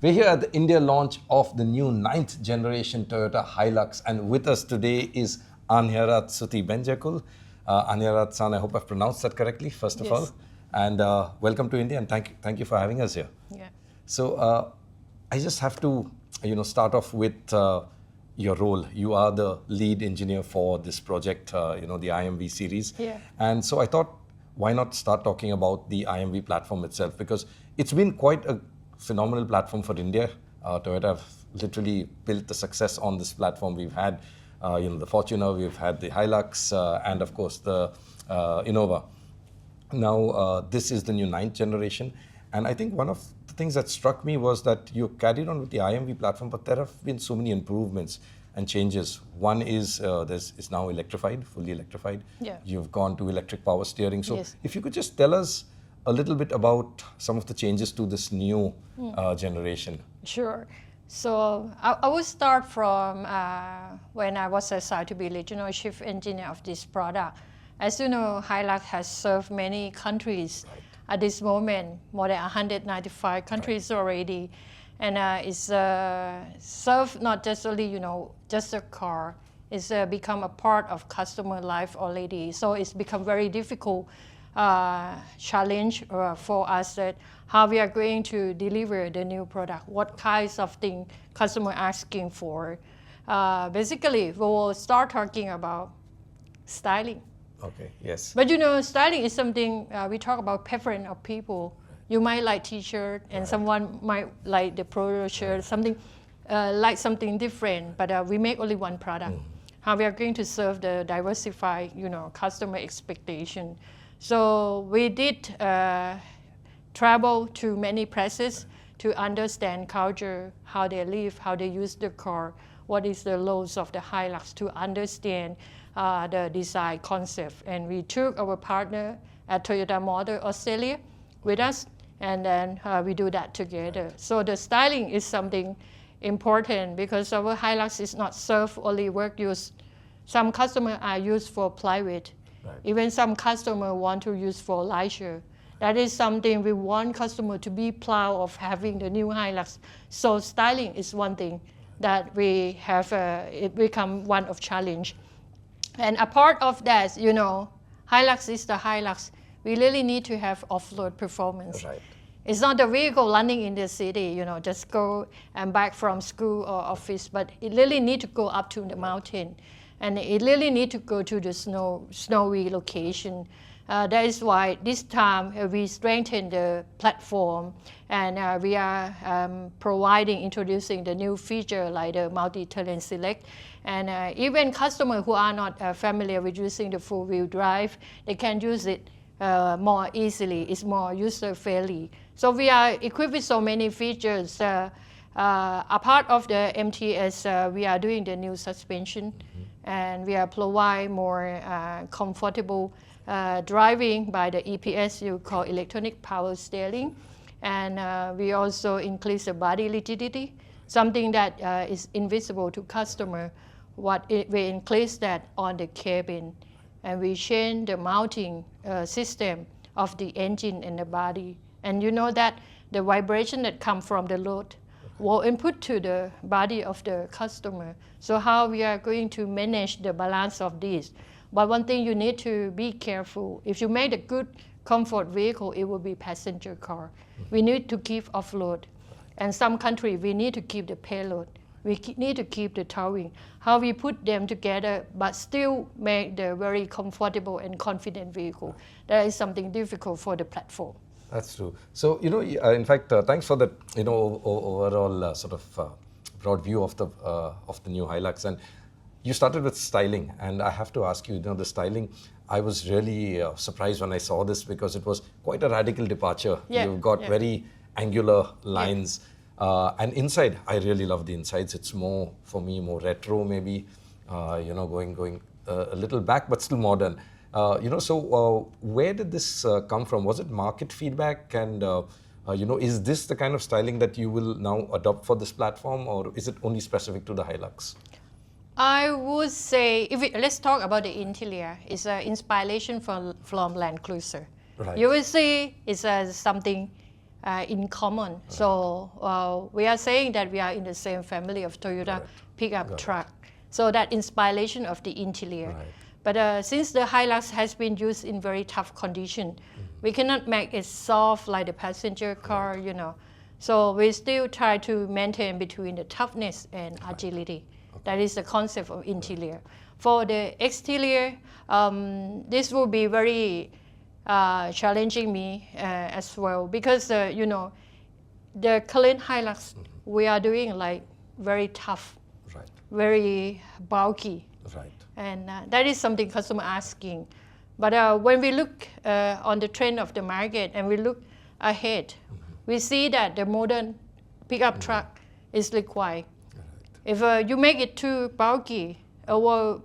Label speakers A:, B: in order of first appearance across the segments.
A: We're here at the India launch of the new 9th generation Toyota Hilux, and with us today is Anyarat Sutthibenjakul. Anyarat-san, I hope I've pronounced that correctly, first of all. And welcome to India, and thank you for having us here.
B: Yeah.
A: So I just have to, start off with your role. You are the lead engineer for this project, the IMV series.
B: Yeah.
A: And so I thought, why not start talking about the IMV platform itself? Because it's been quite a phenomenal platform for India. Toyota have literally built the success on this platform. We've had, the Fortuner, we've had the Hilux, and of course the Innova. Now, this is the new 9th generation. And I think one of the things that struck me was that you carried on with the IMV platform, but there have been so many improvements and changes. One is it's now electrified, fully electrified.
B: Yeah.
A: You've gone to electric power steering. So
B: Yes.
A: if you could just tell us a little bit about some of the changes to this new generation.
B: Sure. So I will start from when I was assigned to be regional chief engineer of this product. As you know, Hilux has served many countries.
A: Right.
B: At this moment, more than 195 countries already. And it's served not just only, just a car. It's become a part of customer life already. So it's become very difficult challenge for us that how we are going to deliver the new product, what kinds of things customer asking for. Basically, we will start talking about styling.
A: Okay, yes.
B: But styling is something we talk about preference of people. You might like t-shirt and someone might like the polo shirt, something like something different, but we make only one product. How we are going to serve the diversified, customer expectation. So we did travel to many places to understand culture, how they live, how they use the car, what is the laws of the Hilux, to understand the design concept. And we took our partner at Toyota Motor Australia with us, and then we do that together. So the styling is something important because our Hilux is not served only work use. Some customers are used for private.
A: Right.
B: Even some customers want to use for leisure. That is something we want customer to be proud of having the new Hilux. So styling is one thing that we have, it become one of challenge. And a part of that, Hilux is the Hilux. We really need to have off-road performance.
A: Right.
B: It's not the vehicle running in the city, just go and back from school or office, but it really need to go up to the mountain. And it really need to go to the snowy location. That is why this time we strengthen the platform, and we are introducing the new feature like the multi-terrain select. And even customers who are not familiar with using the four-wheel drive, they can use it more easily. It's more user-friendly. So we are equipped with so many features. A part of the MTS, we are doing the new suspension, and we are provide more comfortable driving by the EPS, you call electronic power steering. And we also increase the body rigidity, something that is invisible to customer. We increase that on the cabin, and we change the mounting system of the engine and the body. And you know that the vibration that comes from the load will input to the body of the customer. So how we are going to manage the balance of this. But one thing you need to be careful. If you make a good comfort vehicle, it will be passenger car. We need to keep off-road. And some country, we need to keep the payload. We need to keep the towing. How we put them together, but still make the very comfortable and confident vehicle. That is something difficult for the platform.
A: That's true. So, in fact, thanks for that, overall sort of broad view of the new Hilux. And you started with styling, and I have to ask you, the styling, I was really surprised when I saw this because it was quite a radical departure.
B: Yeah,
A: You've got very angular lines. And inside, I really love the insides. It's more, for me, more retro maybe, going a little back, but still modern. So where did this come from? Was it market feedback? And, is this the kind of styling that you will now adopt for this platform, or is it only specific to the Hilux?
B: I would say, let's talk about the interior. It's an inspiration from Land Cruiser.
A: Right.
B: You will see it's something in common. So we are saying that we are in the same family of Toyota pickup truck. So that inspiration of the interior.
A: Right.
B: But since the Hilux has been used in very tough condition, we cannot make it soft like the passenger car, you know. So we still try to maintain between the toughness and agility. That is the concept of interior. For the exterior, this will be very challenging me as well because you know, the current Hilux we are doing like very tough, very bulky.
A: Right.
B: And that is something customer asking. But when we look on the trend of the market and we look ahead, we see that the modern pickup truck is required. If you make it too bulky, it will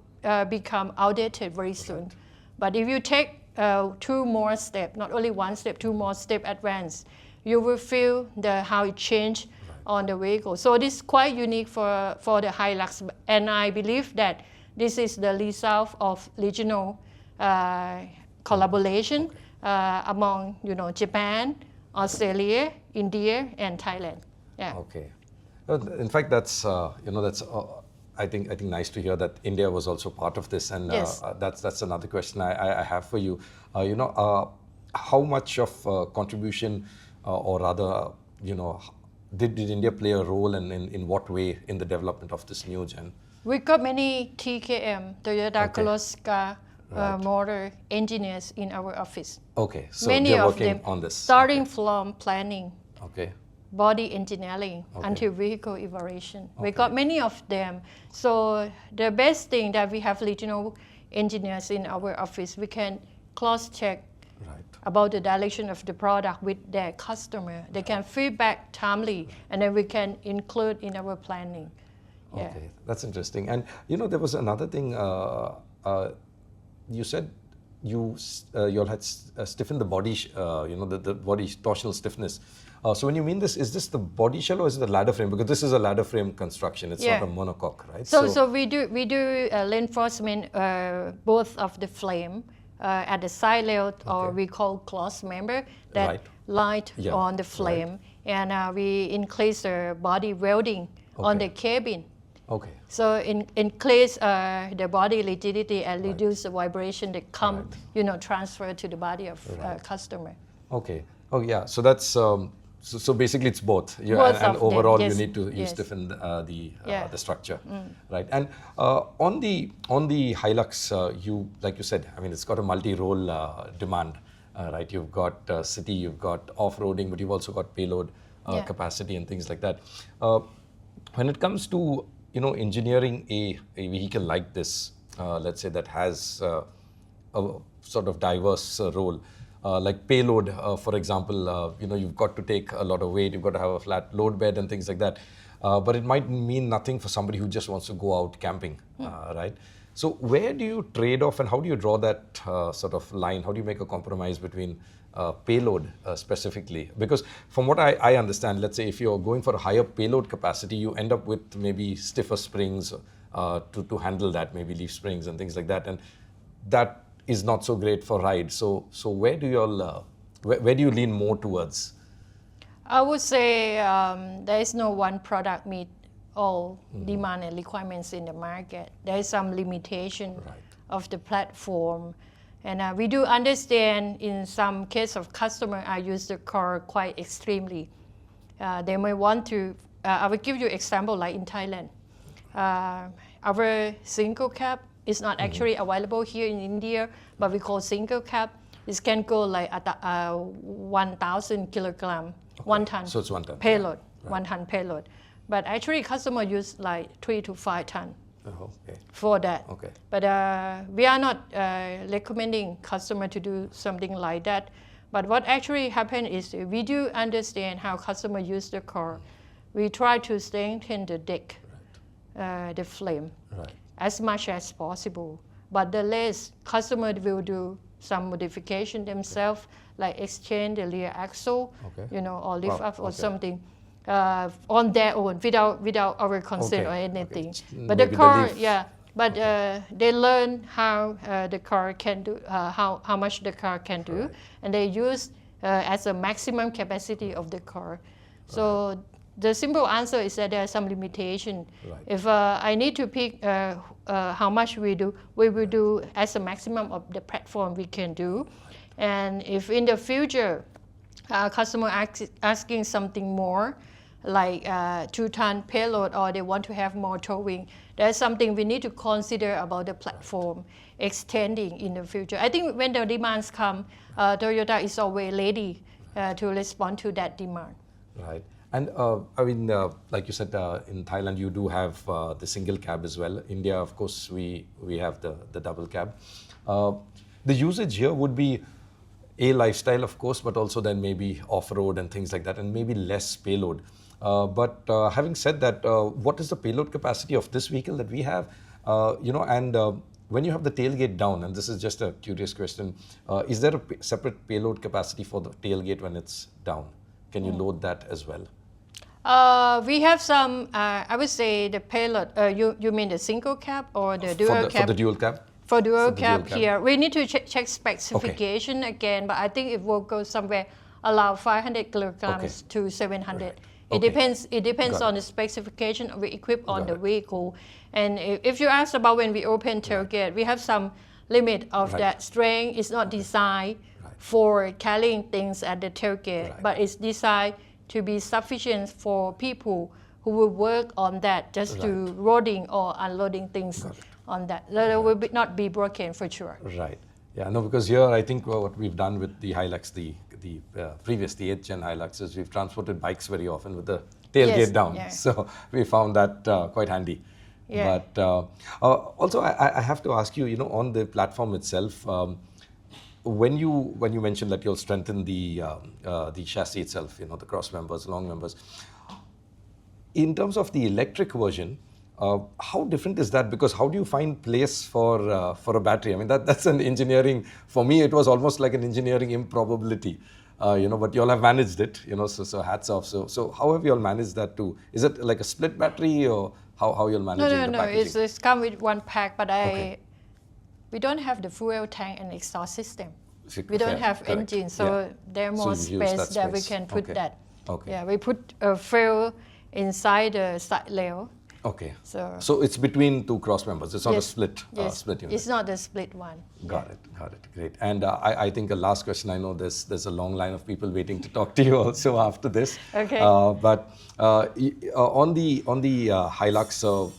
B: become outdated very soon. But if you take 2 more steps, not only 1 step, 2 more steps advance, you will feel how it changed on the vehicle. So this is quite unique for the Hilux, and I believe that this is the result of regional collaboration among, you know, Japan, Australia, India, and Thailand. Yeah.
A: Okay. In fact, that's you know, that's I think nice to hear that India was also part of this, and
B: Yes.
A: that's another question I have for you. You know, how much of contribution, or rather, you know, did India play a role, and in what way in the development of this new gen?
B: We got many TKM, Toyota Corolla motor engineers in our office.
A: Okay, so
B: Many
A: they're
B: of
A: working
B: them,
A: on this.
B: starting from planning,
A: Okay.
B: body engineering, until vehicle evaluation. We got many of them. So the best thing that we have regional engineers in our office, we can cross-check about the direction of the product with their customer. They can feedback timely, and then we can include in our planning. Yeah.
A: Okay, that's interesting. And you know, there was another thing. You said you all had stiffened the body, you know, the body torsional stiffness. So when you mean this, is this the body shell or is it the ladder frame? Because this is a ladder frame construction. It's not a monocoque, right?
B: So we do reinforcement both of the frame at the side rail, or we call cross member that light on the frame, and we increase the body welding on the cabin.
A: Okay.
B: So increase the body rigidity and reduce the vibration that come, you know, transfer to the body of customer.
A: Okay. Oh yeah. So that's so basically it's both.
B: Both
A: and
B: of
A: overall
B: them,
A: you
B: yes.
A: need to
B: Yes.
A: stiffen the structure, right? And on the Hilux, like you said, I mean, it's got a multi-role demand, right? You've got city, you've got off-roading, but you've also got payload capacity and things like that. When it comes to, you know, engineering a vehicle like this, let's say that has a sort of diverse role, like payload, for example, you know, you've got to take a lot of weight, you've got to have a flat load bed and things like that. But it might mean nothing for somebody who just wants to go out camping, right? So where do you trade off, and how do you draw that sort of line? How do you make a compromise between payload specifically? Because from what I understand, let's say if you're going for a higher payload capacity, you end up with maybe stiffer springs to handle that, maybe leaf springs and things like that. And that is not so great for ride. So where do you all, where do you lean more towards?
B: I would say there is no one product meet all demand and requirements in the market. There is some limitation of the platform. And we do understand in some case of customer, I use the car quite extremely. They may want to, I will give you example like in Thailand. Our single cab is not actually available here in India, but we call single cab. This can go like 1,000 kilogram, 1 ton.
A: So it's 1 ton.
B: Payload, 1 ton payload. But actually customer use like 3 to 5 ton. For that.
A: Okay.
B: But we are not recommending customer to do something like that. But what actually happened is we do understand how customer use the car. We try to strengthen the deck, the frame, as much as possible. But the rest, customer will do some modification themselves, like exchange the rear axle, you know, or lift up or something. On their own, without our consent or anything. But the car, but they learn how the car can do, how much the car can do, and they use as a maximum capacity of the car. So the simple answer is that there are some limitation.
A: Right.
B: If I need to pick how much we will do as a maximum of the platform we can do. And if in the future, customer asking something more, like 2-ton payload, or they want to have more towing, that's something we need to consider about the platform extending in the future. I think when the demands come, Toyota is always ready to respond to that demand.
A: Right. And I mean, like you said, in Thailand you do have the single cab as well. India, of course, we have the double cab. The usage here would be a lifestyle, of course, but also then maybe off-road and things like that, and maybe less payload. But having said that, what is the payload capacity of this vehicle that we have? And when you have the tailgate down, and this is just a curious question, is there a separate payload capacity for the tailgate when it's down? Can you load that as well?
B: We have some, I would say the payload, you mean the single cab or the dual cab?
A: For the dual cab?
B: For dual cab here, we need to check specification again, but I think it will go somewhere around 500 kilograms to 700. Right. It depends on the specification we equip on the vehicle. And if you ask about when we open tailgate, we have some limit of that strength. It's not designed for carrying things at the tailgate, but it's designed to be sufficient for people who will work on that, just to loading or unloading things on that. That will not be broken for sure.
A: Right. Yeah, no, because here I think what we've done with the Hilux, the previous, the 8th gen Hilux, is we've transported bikes very often with the tailgate down. Yeah. So we found that quite handy. Yeah. But also I have to ask you, on the platform itself, when you mentioned that you'll strengthen the chassis itself, the cross members, long members, in terms of the electric version, how different is that? Because how do you find place for a battery? I mean, that's an engineering, for me it was almost like an engineering improbability, but you all have managed it, so hats off. So how have you all managed that too? Is it like a split battery, or how you'll manage the packaging?
B: No, it's come with one pack, but we don't have the fuel tank and exhaust system. We don't have engine, so there's more space that we can put that. Okay. Yeah, we put a fuel inside the side rail.
A: Okay. So it's between two cross members. It's not a split unit.
B: It's not the split one.
A: Got it. Great. And I think a last question. I know there's a long line of people waiting to talk to you also after this.
B: Okay.
A: But on the Hilux,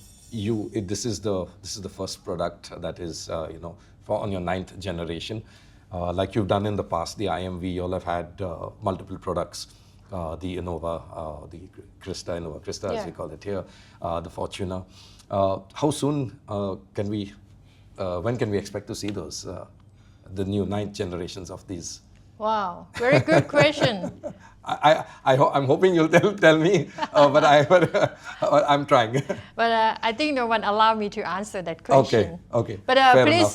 A: this is the first product that is on your 9th generation. Like you've done in the past, the IMV, you all have had multiple products. The Innova, the Innova Krista, as we call it here, the Fortuner. How soon when can we expect to see those, the new 9th generations of these?
B: Wow, very good question.
A: I'm hoping you'll tell me, but I'm trying.
B: But I think no one allowed me to answer that question.
A: Okay.
B: But please,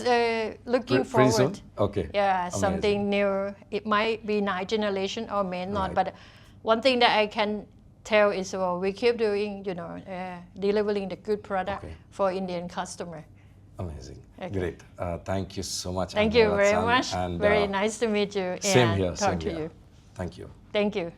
B: looking forward.
A: Pretty soon? Okay.
B: Yeah,
A: Amazing.
B: something new. It might be 9th generation or may not, but one thing that I can tell is we keep doing, delivering the good product for Indian customer.
A: Amazing. Okay. Great. Thank you so much.
B: Thank you very much. And, very nice to meet you
A: and
B: talk
A: to
B: you.
A: Thank you.
B: Thank you.